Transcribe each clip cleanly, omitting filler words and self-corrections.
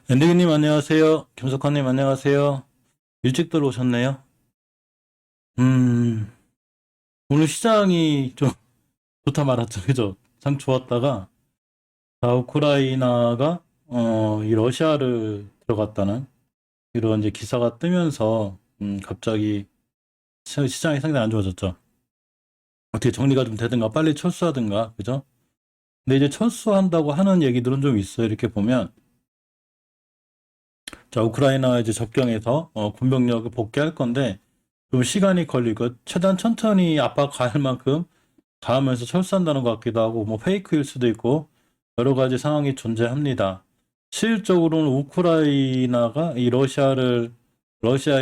앤디님 안녕하세요. 김석환님 안녕하세요. 일찍 들어오셨네요. 음, 오늘 시장이 좀 좋다 말았죠. 그죠? 참 좋았다가, 자, 우크라이나가, 이 러시아를 들어갔다는 이런 이제 기사가 뜨면서, 갑자기 시장이 상당히 안 좋아졌죠. 어떻게 정리가 좀 되든가, 빨리 철수하든가, 그죠? 근데 이제 철수한다고 하는 얘기들은 좀 있어요. 이렇게 보면, 자, 우크라이나 이제 접경에서, 군병력을 복귀할 건데, 좀 시간이 걸리고 최대한 천천히 압박 가할 만큼 가하면서 철수한다는 것 같기도 하고 뭐 페이크일 수도 있고 여러 가지 상황이 존재합니다. 실질적으로는 우크라이나가 이 러시아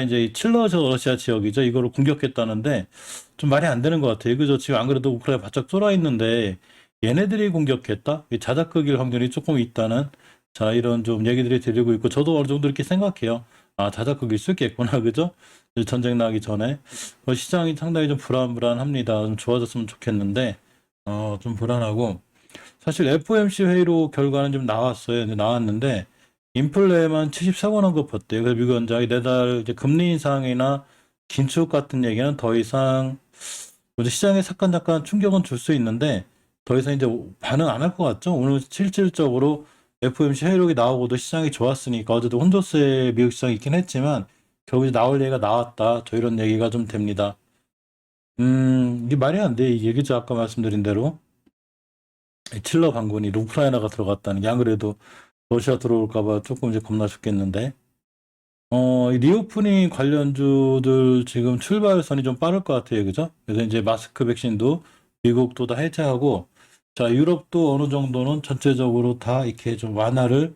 이제 이 칠러저 러시아 지역이죠. 이거를 공격했다는데 좀 말이 안 되는 것 같아요. 그죠? 지금 안 그래도 우크라이나 바짝 쫄아 있는데 얘네들이 공격했다? 이 자작극일 확률이 조금 있다는 자 이런 좀 얘기들이 들리고 있고 저도 어느 정도 이렇게 생각해요. 아 자작극일 수 있겠구나. 그죠? 전쟁 나기 전에 시장이 상당히 좀 불안합니다. 좀 좋아졌으면 좋겠는데 좀 불안하고 사실 FOMC 회의로 결과는 좀 나왔어요. 근데 나왔는데 인플레만 74원 언급했대요. 그래서 미국 연장이 내달 이제 금리 인상이나 긴축 같은 얘기는 더 이상 이제 시장에 잠깐 충격은 줄 수 있는데 더 이상 이제 반응 안 할 것 같죠. 오늘 실질적으로 FOMC 회의록이 나오고도 시장이 좋았으니까 어제도 혼조세 미국 시장이 있긴 했지만 결국 이제 나올 얘기가 나왔다. 저 이런 얘기가 좀 됩니다. 이게 말이 안 돼. 이 얘기죠. 아까 말씀드린 대로. 이 칠러 반군이 우크라이나가 들어갔다는 게 안 그래도 러시아 들어올까봐 조금 이제 겁나 죽겠는데. 이 리오프닝 관련주들 지금 출발선이 좀 빠를 것 같아요. 그죠? 그래서 이제 마스크 백신도 미국도 다 해제하고, 자, 유럽도 어느 정도는 전체적으로 다 이렇게 좀 완화를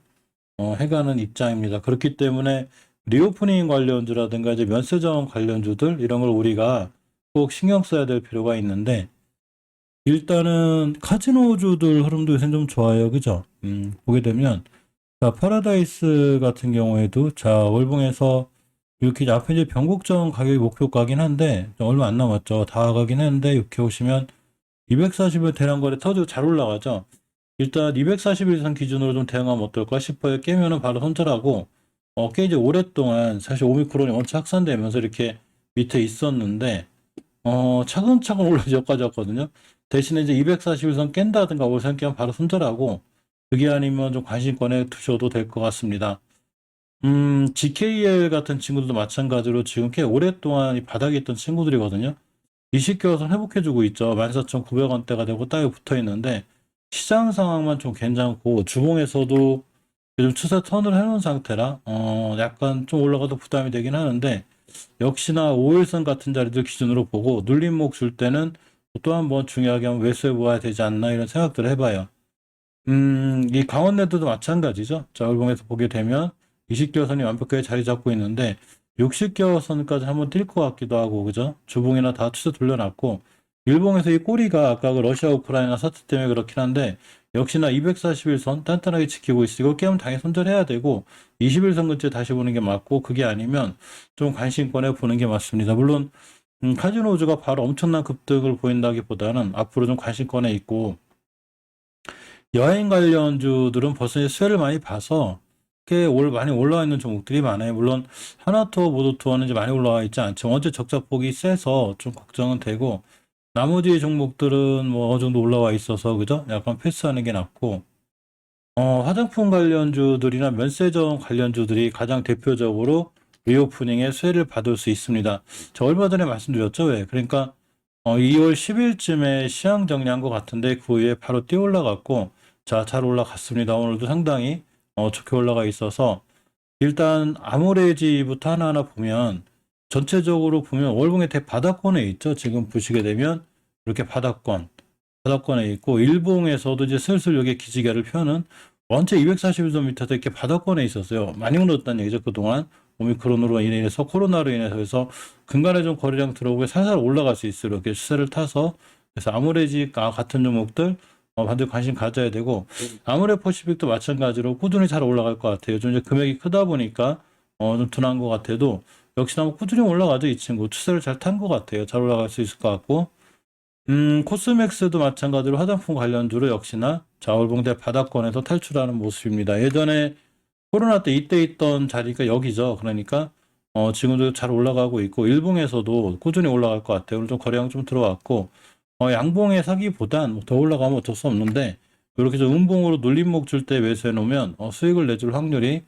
해가는 입장입니다. 그렇기 때문에 리오프닝 관련주라든가 이제 면세점 관련주들 이런 걸 우리가 꼭 신경 써야 될 필요가 있는데, 일단은 카지노주들 흐름도 요새 좀 좋아요. 그죠? 보게 되면 자, 파라다이스 같은 경우에도 자, 월봉에서 이렇게 이제 앞에 이제 변곡점 가격이 목표가긴 한데 얼마 안 남았죠. 다 가긴 했는데 이렇게 오시면 240일 대량거래 터지고 잘 올라가죠. 일단 241선 기준으로 좀 대응하면 어떨까 싶어요. 깨면은 바로 손절하고 꽤 이제 오랫동안 사실 오미크론이 원체 확산되면서 이렇게 밑에 있었는데 차근차근 올라서 여기까지 왔거든요. 대신에 이제 241선 깬다든가 올선 깨면 바로 손절하고 그게 아니면 좀 관심권에 두셔도 될 것 같습니다. GKL 같은 친구들도 마찬가지로 지금 꽤 오랫동안 이 바닥에 있던 친구들이거든요. 20개월선 회복해주고 있죠. 14,900원대가 되고 따위 붙어 있는데 시장 상황만 좀 괜찮고 주봉에서도 요즘 추세 턴을 해놓은 상태라 약간 좀 올라가도 부담이 되긴 하는데 역시나 5일선 같은 자리들 기준으로 보고 눌림목 줄 때는 또 한 번 중요하게 한번 매수해 보아야 되지 않나 이런 생각들을 해봐요. 이 강원랜드도 마찬가지죠. 자, 월봉에서 보게 되면 20개월선이 완벽하게 자리 잡고 있는데 60개월선까지 한번 뛸 것 같기도 하고, 그죠? 주봉이나 다 추세 돌려놨고, 일봉에서 이 꼬리가 아까 그 러시아 우크라이나 사태 때문에 그렇긴 한데, 역시나 241선 단단하게 지키고 있으고, 깨면 당연히 손절해야 되고, 21선 근처에 다시 보는 게 맞고, 그게 아니면 좀 관심권에 보는 게 맞습니다. 물론, 카지노주가 바로 엄청난 급등을 보인다기보다는 앞으로 좀 관심권에 있고, 여행 관련주들은 벌써 이제 수혜를 많이 봐서 꽤 많이 올라와 있는 종목들이 많아요. 물론 하나투어, 모도투어는 이제 많이 올라와 있지 않죠. 원체 적자폭이 세서 좀 걱정은 되고 나머지 종목들은 뭐 어느 정도 올라와 있어서 그죠? 약간 패스하는 게 낫고 화장품 관련주들이나 면세점 관련주들이 가장 대표적으로 리오프닝의 수혜를 받을 수 있습니다. 저 얼마 전에 말씀드렸죠. 왜? 그러니까 2월 10일쯤에 시황 정리한 것 같은데 그 후에 바로 뛰어 올라갔고 자, 잘 올라갔습니다. 오늘도 상당히 좋게 올라가 있어서 일단 아모레지부터 하나하나 보면 전체적으로 보면 월봉의 대바닥권에 있죠. 지금 보시게 되면 이렇게 바닥권에 있고 일봉에서도 이제 슬슬 여기 기지개를 펴는 원체 241선 밑에서 이렇게 바닥권에 있었어요. 많이 올랐다는 얘기죠. 그동안 오미크론으로 인해서 코로나로 인해서 그래서 근간에 좀 거래량 들어오고 살살 올라갈 수 있어요. 이렇게 추세를 타서 그래서 아모레지가 같은 종목들 반드시 관심 가져야 되고 아모레퍼시픽도 마찬가지로 꾸준히 잘 올라갈 것 같아요. 좀 이제 금액이 크다 보니까 좀 둔한 것 같아도 역시나 뭐 꾸준히 올라가죠. 이 친구 추세를 잘 탄 것 같아요. 잘 올라갈 수 있을 것 같고 코스맥스도 마찬가지로 화장품 관련주로 역시나 자월봉대 바닥권에서 탈출하는 모습입니다. 예전에 코로나 때 이때 있던 자리가 여기죠. 그러니까 지금도 잘 올라가고 있고 일봉에서도 꾸준히 올라갈 것 같아요. 오늘 좀 거래량 좀 들어왔고 양봉에 사기보단 뭐더 올라가면 어쩔 수 없는데 이렇게 좀 음봉으로 눌림목 줄 때 매수해 놓으면 수익을 내줄 확률이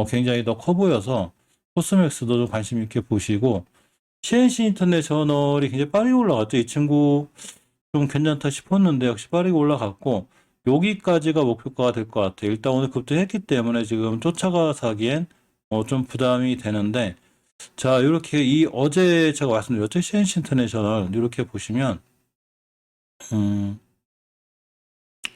굉장히 더 커 보여서 코스맥스도 좀 관심 있게 보시고 CNC 인터내셔널이 굉장히 빠르게 올라갔죠. 이 친구 좀 괜찮다 싶었는데 역시 빠르게 올라갔고 여기까지가 목표가가 될 것 같아요. 일단 오늘 급등했기 때문에 지금 쫓아가기엔 좀 부담이 되는데 자 이렇게 이 어제 제가 말씀드렸죠. CNC 인터내셔널 이렇게 보시면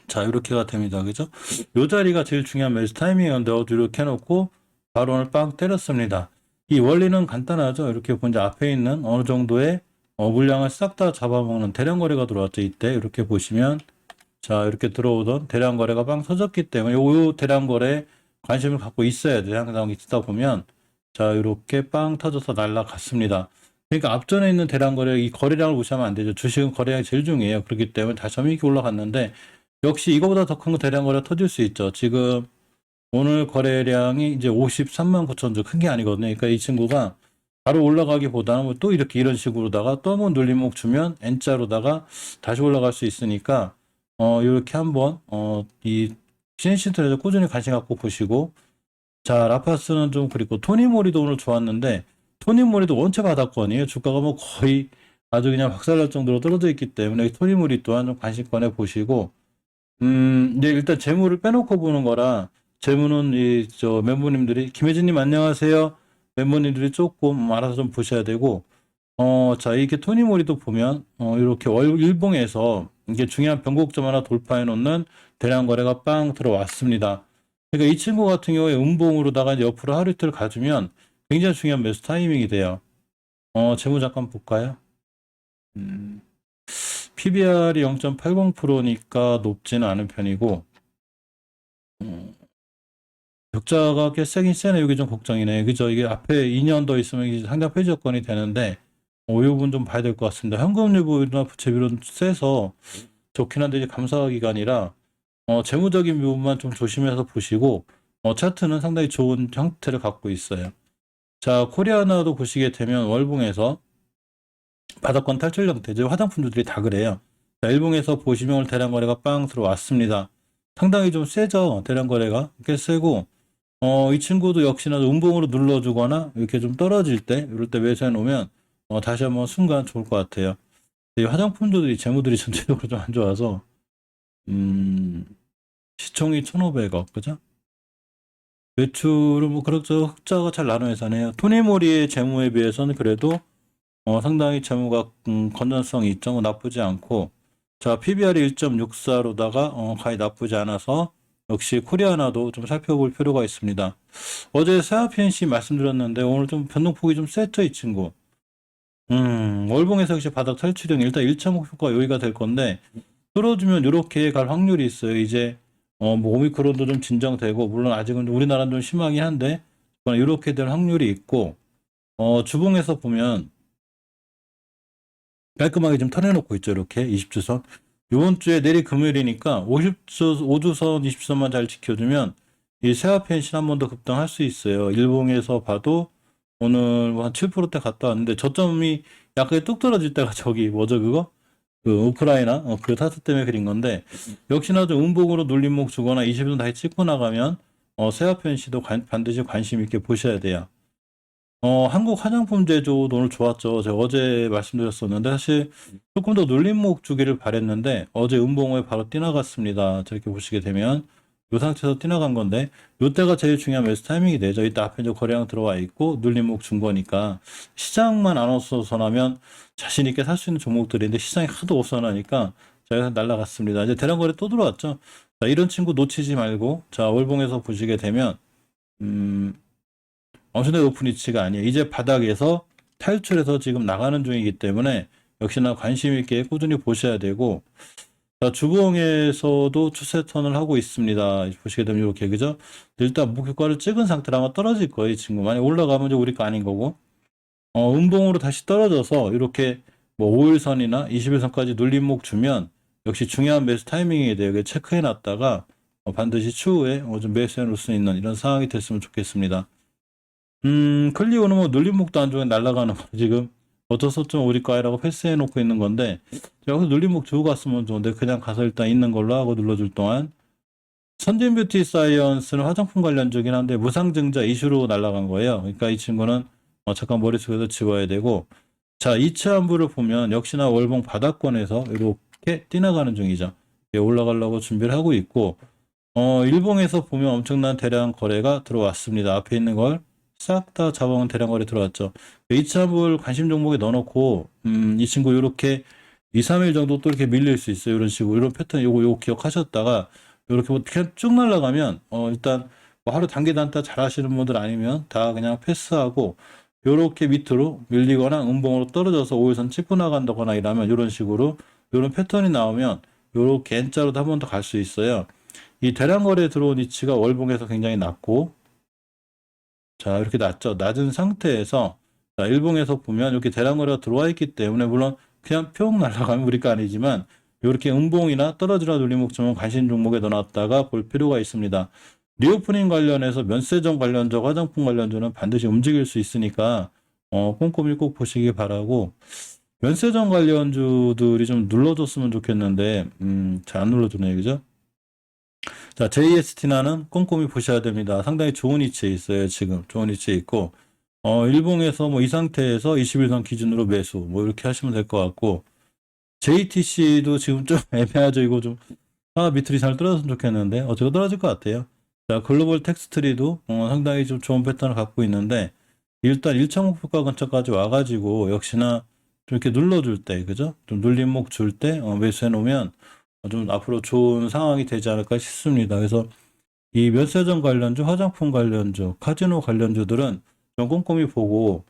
자 이렇게가 됩니다. 그죠? 요 자리가 제일 중요한 매수 타이밍이었는데 이렇게 해놓고 바로 오늘 빵 때렸습니다. 이 원리는 간단하죠. 이렇게 보면 이제 앞에 있는 어느 정도의 물량을 싹 다 잡아먹는 대량 거래가 들어왔죠. 이때 이렇게 보시면 자 이렇게 들어오던 대량 거래가 빵 터졌기 때문에 요 대량 거래에 관심을 갖고 있어야 돼요. 항상 있다 보면 자 이렇게 빵 터져서 날라갔습니다. 그러니까 앞전에 있는 대량 거래 이 거래량을 무시하면 안 되죠. 주식은 거래량이 제일 중요해요. 그렇기 때문에 다시 한번 이렇게 올라갔는데 역시 이거보다 더 큰 대량 거래 터질 수 있죠. 지금 오늘 거래량이 이제 53만 9천 주 큰 게 아니거든요. 그러니까 이 친구가 바로 올라가기보다는 뭐또 이렇게 이런 식으로다가 또 한번 눌림목 주면 N자로다가 다시 올라갈 수 있으니까 이렇게 한번 이 CNC트레저 꾸준히 관심 갖고 보시고 자 라파스는 좀 그리고 토니모리도 오늘 좋았는데 토니모리도 원체 바닥권이에요. 주가가 뭐 거의 아주 그냥 박살날 정도로 떨어져 있기 때문에 토니모리 또한 좀 관심권에 보시고 이제 일단 재무를 빼놓고 보는 거라 재무는 저 멤버님들이 김혜진님 안녕하세요. 멤버님들이 조금 알아서 좀 보셔야 되고 자 이렇게 토니모리도 보면 이렇게 일봉에서 이게 중요한 변곡점 하나 돌파해 놓는 대량 거래가 빵 들어왔습니다. 그러니까 이 친구 같은 경우에 음봉으로다가 이제 옆으로 하루 이틀 가주면 굉장히 중요한 매수 타이밍이 돼요. 재무 잠깐 볼까요? PBR이 0.80%니까 높지는 않은 편이고 격자가 꽤 세긴 세네. 여기 좀 걱정이네. 그죠? 이게 앞에 2년 더 있으면 이제 상장 폐지 조건이 되는데 이 부분 좀 봐야 될 것 같습니다. 현금유보나 부채비율은 세서 좋긴 한데 이제 감사 기간이라 재무적인 부분만 좀 조심해서 보시고 차트는 상당히 좋은 형태를 갖고 있어요. 자 코리아나도 보시게 되면 월봉에서 바닥권 탈출 형태죠. 화장품주들이 다 그래요. 자, 일봉에서 보시면 오늘 대량 거래가 빵 들어왔습니다. 상당히 좀 세죠. 대량 거래가 꽤 세고 이 친구도 역시나 음봉으로 눌러주거나 이렇게 좀 떨어질 때 이럴 때 매수해 놓으면 다시 한번 순간 좋을 것 같아요. 이 화장품주들이 재무들이 전체적으로 좀 안 좋아서 시총이 1,500억 그죠? 매출은 뭐 그렇죠. 흑자가 잘 나는 회사네요. 토니모리의 재무에 비해서는 그래도 상당히 재무가 건전성이 있죠. 뭐 나쁘지 않고 자 PBR이 1.64로다가 거의 나쁘지 않아서 역시 코리아나도 좀 살펴볼 필요가 있습니다. 어제 세아피엔씨 말씀드렸는데 오늘 좀 변동폭이 좀 셌죠 이 친구. 월봉에서 역시 바닥 탈출형 일단 1차 목표가 여기가 될 건데 뚫어주면 이렇게 갈 확률이 있어요. 이제 뭐 오미크론도 좀 진정되고 물론 아직은 우리나라는 좀 심하긴 한데 이렇게 될 확률이 있고 주봉에서 보면 깔끔하게 좀 털어놓고 있죠. 이렇게 20주선. 이번 주에 내일 금요일이니까 5주선, 20주선만 잘 지켜주면 이 세아펜신 한 번 더 급등할 수 있어요. 일봉에서 봐도 오늘 한 7%대 갔다 왔는데 저점이 약간 뚝 떨어질 때가 저기 뭐죠 그거? 그 우크라이나 그 타스 때문에 그린 건데 역시나 좀 음봉으로 눌림목 주거나 20선 다시 찍고 나가면 세아펜시도 반드시 관심 있게 보셔야 돼요. 한국 화장품 제조도 오늘 좋았죠. 제가 어제 말씀드렸었는데 사실 조금 더 눌림목 주기를 바랬는데 어제 음봉에 바로 뛰어나갔습니다. 저렇게 보시게 되면 이 상태에서 뛰어나간 건데 이때가 제일 중요한 매수 타이밍이 되죠. 이때 앞에 이제 거래량 들어와 있고 눌림목 준 거니까 시장만 안 어수선하면 자신 있게 살 수 있는 종목들인데 시장이 하도 어수선하니까 저희가 날라갔습니다. 이제 대량 거래 또 들어왔죠. 자, 이런 친구 놓치지 말고 자 월봉에서 보시게 되면 엄청나게 높은 위치가 아니에요. 이제 바닥에서 탈출해서 지금 나가는 중이기 때문에 역시나 관심 있게 꾸준히 보셔야 되고 자, 주봉에서도 추세 턴을 하고 있습니다. 보시게 되면 이렇게 그죠? 일단 목표가를 찍은 상태로 아마 떨어질 거예요. 이 친구 많이 올라가면 이제 우리 거 아닌 거고 음봉으로 다시 떨어져서 이렇게 뭐 5일선이나 21선까지 눌림목 주면 역시 중요한 매수 타이밍이 돼요. 체크해 놨다가 반드시 추후에 좀 매수해 놓을 수 있는 이런 상황이 됐으면 좋겠습니다. 클리오는 뭐 눌림목도 안쪽에 날아가는 거 지금 어쩔 수 없죠. 우리 거라고 패스해 놓고 있는 건데 여기서 눌림목 주고 갔으면 좋은데 그냥 가서 일단 있는 걸로 하고 눌러줄 동안 선진뷰티 사이언스는 화장품 관련주긴 한데 무상증자 이슈로 날아간 거예요. 그러니까 이 친구는 잠깐 머릿속에서 지워야 되고 자, 이차함부를 보면 역시나 월봉 바닥권에서 이렇게 뛰어가는 중이죠. 올라가려고 준비를 하고 있고 일봉에서 보면 엄청난 대량 거래가 들어왔습니다. 앞에 있는 걸 싹 다 잡아온 대량 거래 들어왔죠. 이차함부를 관심 종목에 넣어놓고 이 친구 이렇게 2, 3일 정도 또 이렇게 밀릴 수 있어요. 이런 식으로 이런 패턴 요거 기억하셨다가 이렇게 뭐 그냥 쭉 날아가면 일단 뭐 하루 단기 단타 잘 하시는 분들 아니면 다 그냥 패스하고 요렇게 밑으로 밀리거나 음봉으로 떨어져서 5일선 찍고 나간다거나 이러면 이런 식으로 이런 패턴이 나오면 요렇게 N자로도 한 번 더 갈 수 있어요. 이 대량 거래에 들어온 위치가 월봉에서 굉장히 낮고 자 이렇게 낮죠. 낮은 상태에서 자 일봉에서 보면 이렇게 대량 거래가 들어와 있기 때문에 물론 그냥 평 날아가면 우리 거 아니지만 이렇게 음봉이나 떨어지라 눌림목처럼 관심 종목에 넣어놨다가 볼 필요가 있습니다. 리오프닝 관련해서 면세점 관련주, 화장품 관련주는 반드시 움직일 수 있으니까 꼼꼼히 꼭 보시기 바라고 면세점 관련주들이 좀 눌러줬으면 좋겠는데 잘 안 눌러주네요. 그죠? 자, JST나는 꼼꼼히 보셔야 됩니다. 상당히 좋은 위치에 있어요. 지금 좋은 위치에 있고 일봉에서 뭐 이 상태에서 21선 기준으로 매수 뭐 이렇게 하시면 될 것 같고 JTC도 지금 좀 애매하죠. 이거 좀 밑으로 이상을 떨어졌으면 좋겠는데 어차피 떨어질 것 같아요. 자, 글로벌 텍스트리도 상당히 좀 좋은 패턴을 갖고 있는데 일단 1차 목표가 근처까지 와가지고 역시나 좀 이렇게 눌러줄 때, 그죠? 좀 눌림목 줄 때 매수해 놓으면 좀 앞으로 좋은 상황이 되지 않을까 싶습니다. 그래서 이 면세점 관련주, 화장품 관련주, 카지노 관련주들은 좀 꼼꼼히 보고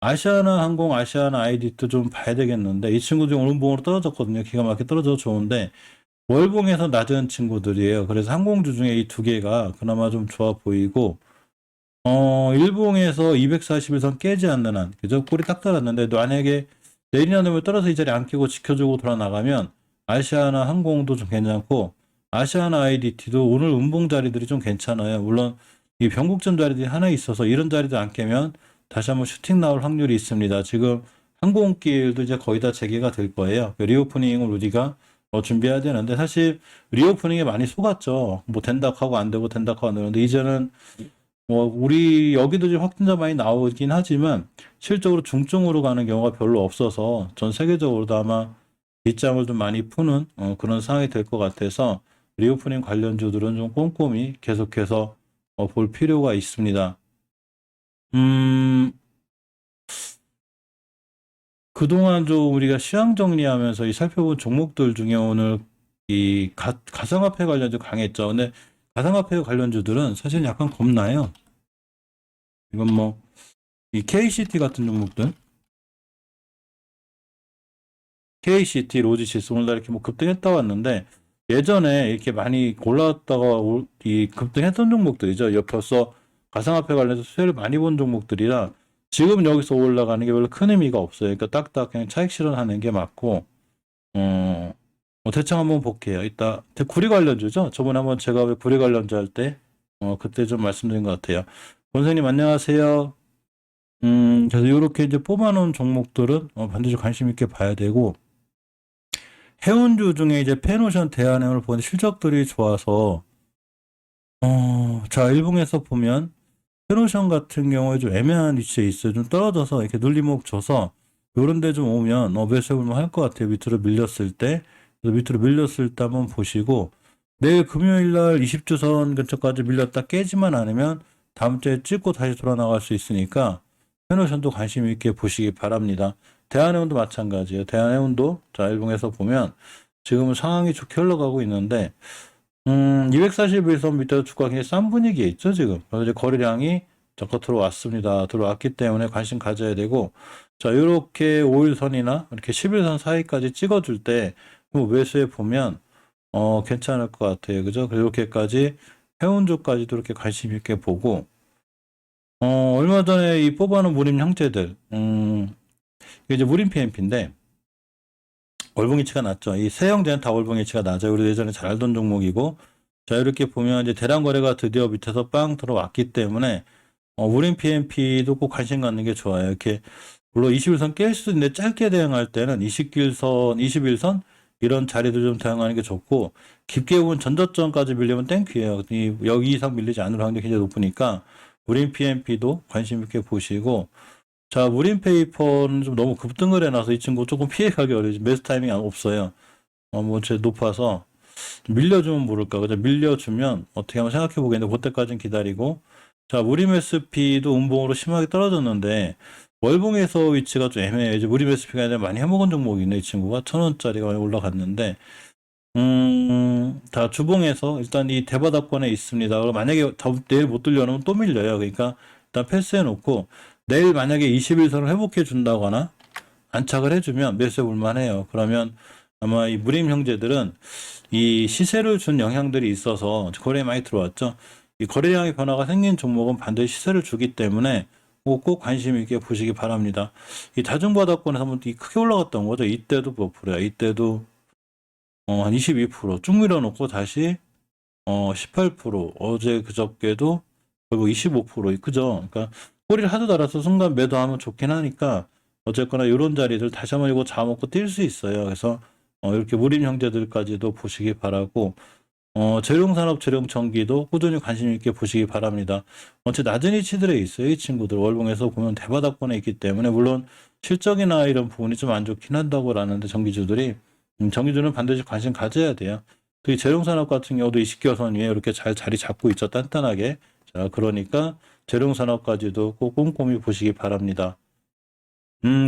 아시아나 항공, 아시아나 아이디도 좀 봐야 되겠는데 이 친구들이 오늘 봉으로 떨어졌거든요. 기가 막히게 떨어져서 좋은데 월봉에서 낮은 친구들이에요. 그래서 항공주 중에 이 두 개가 그나마 좀 좋아 보이고 일봉에서 241선 깨지 않는 한 그죠? 꼴이 딱 달았는데 만약에 내리나 놓으면 떨어서 이 자리 안 깨고 지켜주고 돌아 나가면 아시아나 항공도 좀 괜찮고 아시아나 IDT도 오늘 음봉 자리들이 좀 괜찮아요. 물론 이 변곡점 자리들이 하나 있어서 이런 자리도 안 깨면 다시 한번 슈팅 나올 확률이 있습니다. 지금 항공길도 이제 거의 다 재개가 될 거예요. 리오프닝을 우리가 준비해야 되는데 사실 리오프닝에 많이 속았죠. 뭐 된다고 하고 안 되고 된다고 하고 안 되는데 이제는 뭐 우리 여기도 지금 확진자 많이 나오긴 하지만 실적으로 중증으로 가는 경우가 별로 없어서 전 세계적으로도 아마 빗장을 좀 많이 푸는 그런 상황이 될 것 같아서 리오프닝 관련주들은 좀 꼼꼼히 계속해서 볼 필요가 있습니다. 그동안 좀 우리가 시황 정리하면서 이 살펴본 종목들 중에 오늘 이 가상화폐 관련주 강했죠. 근데 가상화폐 관련주들은 사실 약간 겁나요. 이건 뭐 이 KCT 같은 종목들, KCT, 로지시스 오늘날 이렇게 뭐 급등했다 왔는데 예전에 이렇게 많이 올라왔다가 이 급등했던 종목들이죠. 옆에서 가상화폐 관련해서 수혜를 많이 본 종목들이라 지금 여기서 올라가는 게 별로 큰 의미가 없어요. 그러니까 딱딱 그냥 차익 실현하는 게 맞고 대충 한번 볼게요. 이따 구리 관련주죠. 저번에 한번 제가 왜 구리 관련주 할 때 그때 좀 말씀드린 것 같아요. 선생님 안녕하세요. 그래서 이렇게 이제 뽑아놓은 종목들은 반드시 관심 있게 봐야 되고 해운주 중에 이제 페노션 대한해운을 보는 실적들이 좋아서 자 일봉에서 보면 페노션 같은 경우에 좀 애매한 위치에 있어요. 좀 떨어져서 이렇게 눌림목 줘서 요런 데 좀 오면 매수해볼만 할 것 같아요. 밑으로 밀렸을 때. 그래서 밑으로 밀렸을 때 한번 보시고 내일 금요일 날 20주선 근처까지 밀렸다 깨지만 않으면 다음 주에 찍고 다시 돌아 나갈 수 있으니까 페노션도 관심 있게 보시기 바랍니다. 대한해운도 마찬가지예요. 대한해운도 자 일봉에서 보면 지금은 상황이 좋게 흘러가고 있는데 241선 밑에서 주가가 굉장히 싼 분위기에 있죠 지금. 그래서 이제 거래량이 잠깐 들어왔습니다. 들어왔기 때문에 관심 가져야 되고 자 이렇게 5일선이나 이렇게 11선 사이까지 찍어줄 때 매수해 보면 괜찮을 것 같아요. 그죠? 이렇게까지 해운주까지도 이렇게 관심 있게 보고 얼마 전에 이 뽑아놓은 무림 형제들 이게 이제 무림 PMP인데 월봉이치가 낮죠. 이 세 형제는 다 월봉이치가 낮아요. 우리 예전에 잘 알던 종목이고 자, 이렇게 보면 이제 대량 거래가 드디어 밑에서 빵 들어왔기 때문에 우린 PMP도 꼭 관심 갖는 게 좋아요. 이렇게 물론 21선 깰 수도 있는데 짧게 대응할 때는 20길선, 21선 이런 자리들 좀 대응하는 게 좋고 깊게 보면 전저점까지 밀리면 땡큐예요. 여기 이상 밀리지 않을 확률이 굉장히 높으니까 우린 PMP도 관심 있게 보시고 자, 우린 페이퍼는 좀 너무 급등을 해놔서 이 친구 조금 피해가기 어려워요. 매수 타이밍이 없어요. 제 높아서 밀려주면 모를까. 그죠? 밀려주면 어떻게 한번 생각해 보겠는데 그때까지는 기다리고 자, 우림 SP도 음봉으로 심하게 떨어졌는데 월봉에서 위치가 좀 애매해요. 이제 우림 SP가 아니라 많이 해먹은 종목이 있네. 이 친구가 1,000원짜리가 많이 올라갔는데 자, 주봉에서 일단 이 대바닥권에 있습니다. 그럼 만약에 내일 못 들려놓으면 또 밀려요. 그러니까 일단 패스해 놓고 내일 만약에 21선을 회복해 준다거나 안착을 해주면 매수해 볼만해요. 그러면 아마 이 무림 형제들은 이 시세를 준 영향들이 있어서 거래에 많이 들어왔죠. 이 거래량의 변화가 생긴 종목은 반드시 시세를 주기 때문에 꼭 관심 있게 보시기 바랍니다. 이 다중바닥권에서 한번 크게 올라갔던 거죠. 이때도 몇 프로야. 이때도 한 22%쭉 밀어놓고 다시 18% 어제 그저께도 결국 25% 그죠? 그러니까 꼬리를 하도 달아서 순간 매도하면 좋긴 하니까 어쨌거나 이런 자리들 다시 한번 이거 잡아먹고 뛸 수 있어요. 그래서 이렇게 무림 형제들까지도 보시기 바라고 재룡산업, 재룡전기도 꾸준히 관심 있게 보시기 바랍니다. 원체 낮은 위치들에 있어요. 이 친구들 월봉에서 보면 대바닥권에 있기 때문에 물론 실적이나 이런 부분이 좀 안 좋긴 한다고 하는데 전기주들이 전기주는 반드시 관심 가져야 돼요. 특히 재룡산업 같은 경우도 20개선 위에 이렇게 잘 자리 잡고 있죠. 단단하게. 자, 그러니까 재룡산업까지도 꼭 꼼꼼히 보시기 바랍니다.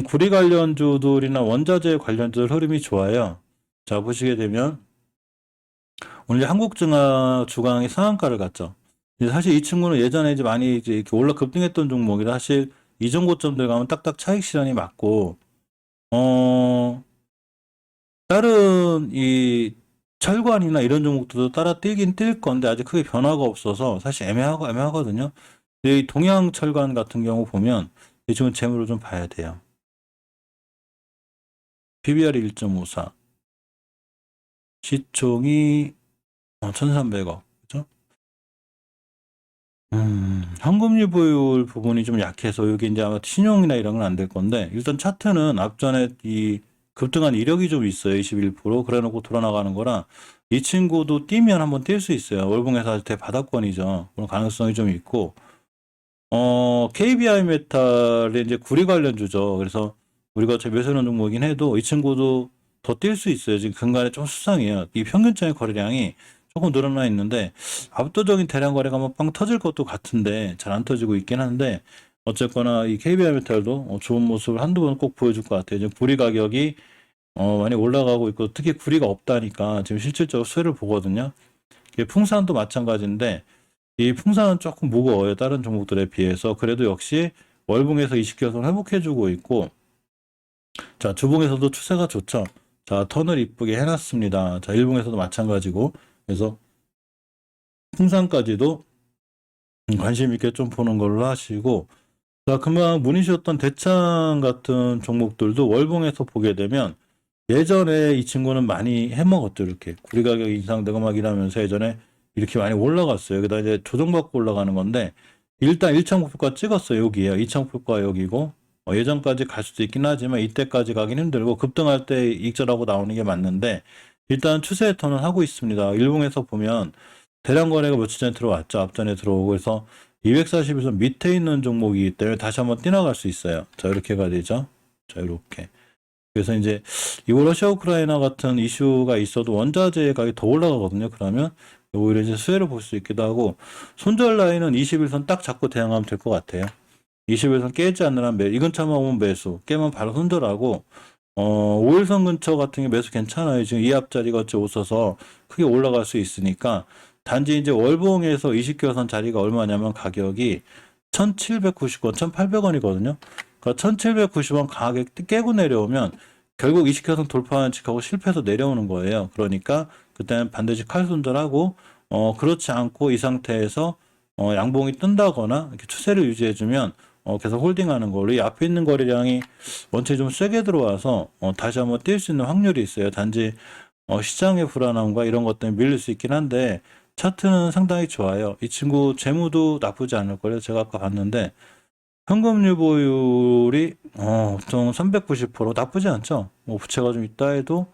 구리 관련주들이나 원자재 관련주들 흐름이 좋아요. 자, 보시게 되면 오늘 한국증화 주강이 상한가를 갔죠. 사실 이 친구는 예전에 이제 많이 이제 이렇게 급등했던 종목이라 사실 이전 고점들 가면 딱딱 차익 실현이 맞고 다른 이 철관이나 이런 종목들도 따라 뛰긴 뛸 건데 아직 크게 변화가 없어서 사실 애매하거든요. 이 동양철관 같은 경우 보면 이 친구 재물을 좀 봐야 돼요. PBR이 1.54 시총이 1,300억 그죠? 현금유 보유 부분이 좀 약해서 여기 이제 아마 신용이나 이런 건 안 될 건데 일단 차트는 앞전에 이 급등한 이력이 좀 있어요. 21% 그래 놓고 돌아나가는 거라 이 친구도 뛰면 한번 뛸 수 있어요. 월봉에서 아직 대바닥권이죠. 그런 가능성이 좀 있고 KBI 메탈이 이제 구리 관련주죠. 그래서 우리가 어차피 매수하는 종목이긴 해도 이 친구도 더 뛸 수 있어요. 지금 근간에 좀 수상해요. 이 평균적인 거래량이 조금 늘어나 있는데 압도적인 대량 거래가 뭐 빵 터질 것도 같은데 잘 안 터지고 있긴 한데 어쨌거나 이 KBI 메탈도 좋은 모습을 한두 번 꼭 보여줄 것 같아요. 지금 구리 가격이 많이 올라가고 있고 특히 구리가 없다니까 지금 실질적으로 수혜를 보거든요. 풍산도 마찬가지인데 이 풍산은 조금 무거워요. 다른 종목들에 비해서. 그래도 역시 월봉에서 20개선 회복해주고 있고 자, 주봉에서도 추세가 좋죠. 자, 턴을 이쁘게 해놨습니다. 자, 일봉에서도 마찬가지고 그래서 풍산까지도 관심 있게 좀 보는 걸로 하시고 자, 금방 문의주셨던 대창 같은 종목들도 월봉에서 보게 되면 예전에 이 친구는 많이 해먹었죠. 이렇게 구리 가격이 인상되고 막 이러면서 예전에 이렇게 많이 올라갔어요. 그다음에 이제 조정받고 올라가는 건데 일단 1차 목표가 찍었어요. 여기에요. 2차 목표가 여기고 예전까지 갈 수도 있긴 하지만 이때까지 가긴 힘들고 급등할 때 익절하고 나오는 게 맞는데 일단 추세 턴은 하고 있습니다. 일봉에서 보면 대량 거래가 며칠 전에 들어왔죠. 앞전에 들어오고 그래서 240에서 밑에 있는 종목이기 때문에 다시 한번 뛰어갈 수 있어요. 자, 이렇게가 되죠. 자, 이렇게. 그래서 이제 이거 러시아 우크라이나 같은 이슈가 있어도 원자재 가격이 더 올라가거든요. 그러면 오히려 이제 수혜를 볼 수 있기도 하고 손절 라인은 21선 딱 잡고 대응하면 될 것 같아요. 21선 깨지 않는 한 매수, 이 근처만 오면 매수, 깨면 바로 손절하고 5일선 근처 같은 게 매수 괜찮아요. 지금 이 앞자리가 어째 없어서 크게 올라갈 수 있으니까 단지 이제 월봉에서 20개선 자리가 얼마냐면 가격이 1,790원, 1,800원이거든요. 그러니까 1,790원 강하게 깨고 내려오면 결국 20개선 돌파하는 칙하고 실패해서 내려오는 거예요. 그러니까 그때는 반드시 칼 손절하고 그렇지 않고 이 상태에서 양봉이 뜬다거나 이렇게 추세를 유지해주면 계속 홀딩하는 걸로 이 앞에 있는 거래량이 원체 좀 세게 들어와서 다시 한번 뛸 수 있는 확률이 있어요. 단지 시장의 불안함과 이런 것 때문에 밀릴 수 있긴 한데 차트는 상당히 좋아요. 이 친구 재무도 나쁘지 않을 거예요. 제가 아까 봤는데 현금 유보율이 보통 390% 나쁘지 않죠. 뭐 부채가 좀 있다 해도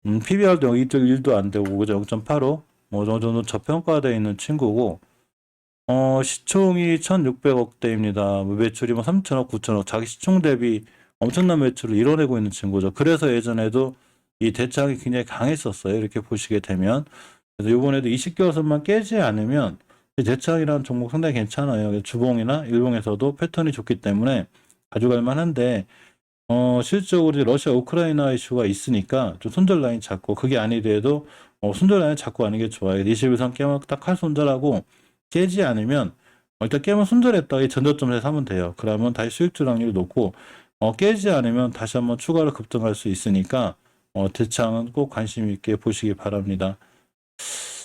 PBR도 1도 안 되고 그죠? 0.85 뭐 어느 정도 저평가되어 있는 친구고 시총이 1600억대입니다. 매출이 뭐 3천억, 9천억 자기 시총 대비 엄청난 매출을 이뤄내고 있는 친구죠. 그래서 예전에도 이 대장이 굉장히 강했었어요. 이렇게 보시게 되면 그래서 이번에도 20개월선만 깨지 않으면 대창이라는 종목 상당히 괜찮아요. 주봉이나 일봉에서도 패턴이 좋기 때문에 가져갈 만한데 실질적으로 이제 러시아 우크라이나 이슈가 있으니까 좀 손절 라인 잡고 그게 아니더라도 손절 라인 잡고 가는 게 좋아요. 21선 깨면 딱 칼 손절하고 깨지 않으면 일단 깨면 손절했다가 이 전저점에서 사면 돼요. 그러면 다시 수익 확률이 높고 깨지 않으면 다시 한번 추가로 급등할 수 있으니까 대창은 꼭 관심 있게 보시기 바랍니다.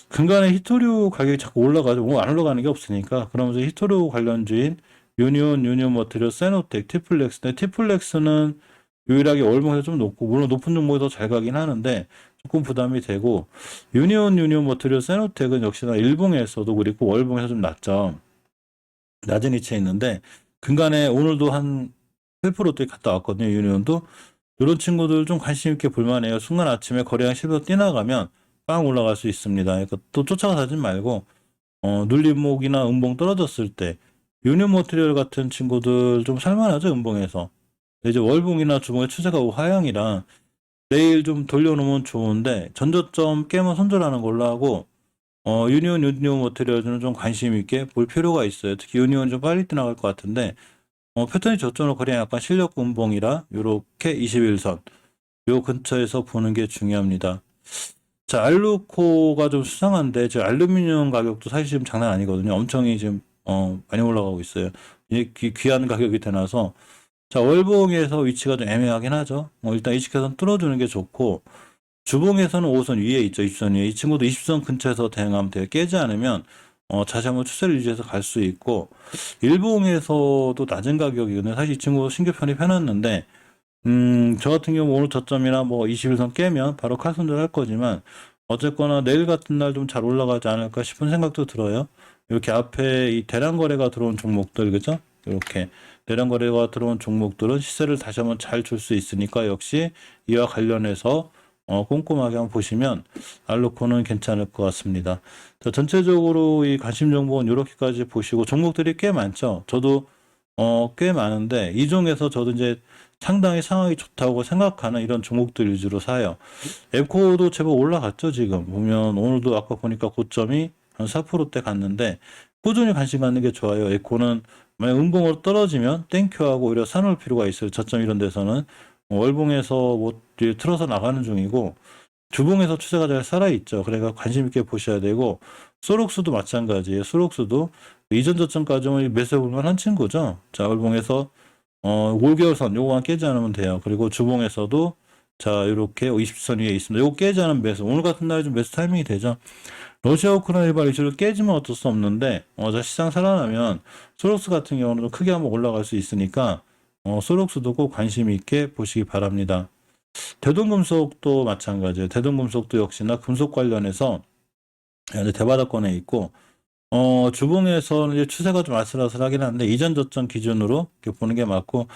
근간에 히토류 가격이 자꾸 올라가죠. 안 올라가는 게 없으니까. 그러면서 히토류 관련주인 유니온 머티리얼, 세노텍, 티플렉스. 티플렉스는 유일하게 월봉에서 좀 높고, 물론 높은 종목에서 잘 가긴 하는데, 조금 부담이 되고, 유니온 머티리얼, 세노텍은 역시나 일봉에서도 그렇고, 월봉에서 좀 낮죠. 낮은 위치에 있는데, 근간에 오늘도 한 8%대 갔다 왔거든요, 유니온도. 이런 친구들 좀 관심 있게 볼만해요. 순간 아침에 거래량 10에서 뛰나가면 빵 올라갈 수 있습니다. 그러니까 또 쫓아가 사지 말고 눌림목이나 음봉 떨어졌을 때 유니온 머티리얼 같은 친구들 좀 살만하죠, 음봉에서. 이제 월봉이나 주봉의 추세가 하향이라 내일 좀 돌려놓으면 좋은데 전저점 깨면 손절하는 걸로 하고 유니온 머티리얼은 좀 관심 있게 볼 필요가 있어요. 특히 유니온 좀 빨리 뛰나갈 것 같은데 패턴이 저점으로 거래량 약간 실력 음봉이라 요렇게 21선 요 근처에서 보는 게 중요합니다. 자, 알루코가 좀 수상한데, 저 알루미늄 가격도 사실 지금 장난 아니거든요. 엄청이 지금, 많이 올라가고 있어요. 이게 귀한 가격이 되나서. 자, 월봉에서 위치가 좀 애매하긴 하죠. 일단 20개선 뚫어주는 게 좋고, 주봉에서는 5선 위에 있죠. 20선 위에. 이 친구도 20선 근처에서 대응하면 돼요. 깨지 않으면, 다시 한번 추세를 유지해서 갈 수 있고, 일봉에서도 낮은 가격이거든요. 사실 이 친구 신규 편입 해놨는데, 저 같은 경우 오늘 저점이나 뭐 21선 깨면 바로 칼손절 할 거지만 어쨌거나 내일 같은 날 좀 잘 올라가지 않을까 싶은 생각도 들어요. 이렇게 앞에 이 대량 거래가 들어온 종목들 그죠? 이렇게 대량 거래가 들어온 종목들은 시세를 다시 한번 잘 줄 수 있으니까 역시 이와 관련해서 꼼꼼하게 한번 보시면 알로코는 괜찮을 것 같습니다. 자, 전체적으로 이 관심 정보는 이렇게까지 보시고 종목들이 꽤 많죠. 저도 꽤 많은데 이 중에서 저도 이제 상당히 상황이 좋다고 생각하는 이런 종목들 위주로 사요. 에코도 제법 올라갔죠, 지금. 보면 오늘도 아까 보니까 고점이 한 4%대 갔는데 꾸준히 관심 갖는 게 좋아요. 에코는 만약 음봉으로 떨어지면 땡큐하고 오히려 사놓을 필요가 있어요. 저점 이런 데서는. 월봉에서 뭐 틀어서 나가는 중이고 주봉에서 추세가 잘 살아있죠. 그러니까 관심 있게 보셔야 되고 소록스도 마찬가지예요. 소록스도 이전 저점까지는 매수해 볼만한 친구죠. 자, 월봉에서 5개월선 요거만 깨지 않으면 돼요. 그리고 주봉에서도 자 이렇게 20선 위에 있습니다. 요거 깨지 않으면 매수. 오늘 같은 날에 좀 매수 타이밍이 되죠. 러시아 우크라이나 일발 이슈를 깨지면 어쩔 수 없는데 자 시장 살아나면 소록스 같은 경우는 좀 크게 한번 올라갈 수 있으니까 소록스도 꼭 관심 있게 보시기 바랍니다. 대동금속도 마찬가지예요. 대동금속도 역시나 금속 관련해서 대바닥권에 있고 주봉에서는 이제 추세가 좀 아슬아슬하긴 한데 이전 저점 기준으로 이렇게 보는 게 맞고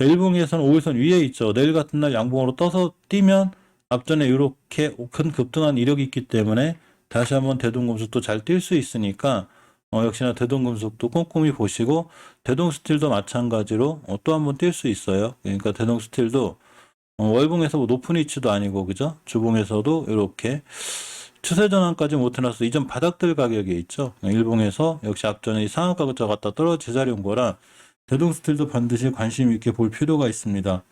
일봉에서는 5일선 위에 있죠. 내일 같은 날 양봉으로 떠서 뛰면 앞전에 이렇게 큰 급등한 이력이 있기 때문에 다시 한번 대동금속도 잘 뛸 수 있으니까 역시나 대동금속도 꼼꼼히 보시고 대동스틸도 마찬가지로 또 한번 뛸 수 있어요. 그러니까 대동스틸도 월봉에서 뭐 높은 위치도 아니고 그죠? 주봉에서도 이렇게 추세 전환까지 못 해놨어. 이전 바닥들 가격이 있죠. 일봉에서 역시 앞전에 이 상한가 갔다 떨어져 제자리 온 거라 대동스틸도 반드시 관심 있게 볼 필요가 있습니다.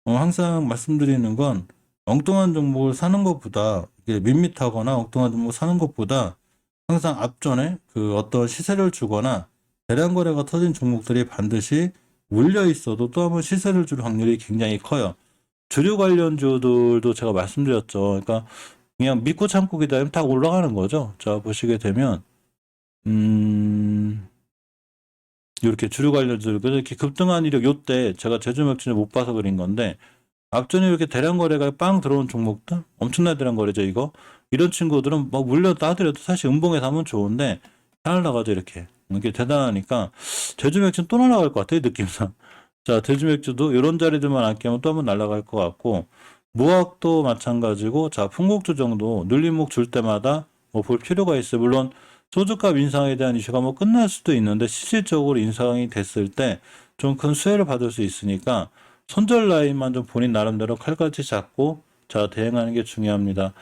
항상 말씀드리는 건 엉뚱한 종목을 사는 것보다 밋밋하거나 엉뚱한 종목을 사는 것보다 항상 앞전에 그 어떤 시세를 주거나 대량 거래가 터진 종목들이 반드시 물려 있어도 또 한번 시세를 줄 확률이 굉장히 커요. 주류 관련주들도 제가 말씀드렸죠. 그러니까 그냥 믿고 참고 기다리면 다 올라가는 거죠. 자, 보시게 되면, 이렇게 주류 관련주들, 이렇게 급등한 이력, 요때 제가 제주맥주를 못 봐서 그린 건데, 앞전에 이렇게 대량 거래가 빵 들어온 종목들 엄청난 대량 거래죠 이거. 이런 친구들은 뭐 물려 따더라도 사실 음봉에 사면 좋은데 잘 나가죠 이렇게. 이게 대단하니까 제주 맥주는 또 날아갈 것 같아요 느낌상. 자 제주 맥주도 이런 자리들만 안 깨면 또 한번 날아갈 것 같고, 무학도 마찬가지고, 자 풍국주 정도 눌림목 줄 때마다 뭐 볼 필요가 있어요. 물론 소주값 인상에 대한 이슈가 뭐 끝날 수도 있는데 실질적으로 인상이 됐을 때 좀 큰 수혜를 받을 수 있으니까 손절 라인만 좀 본인 나름대로 칼같이 잡고 자 대응하는 게 중요합니다.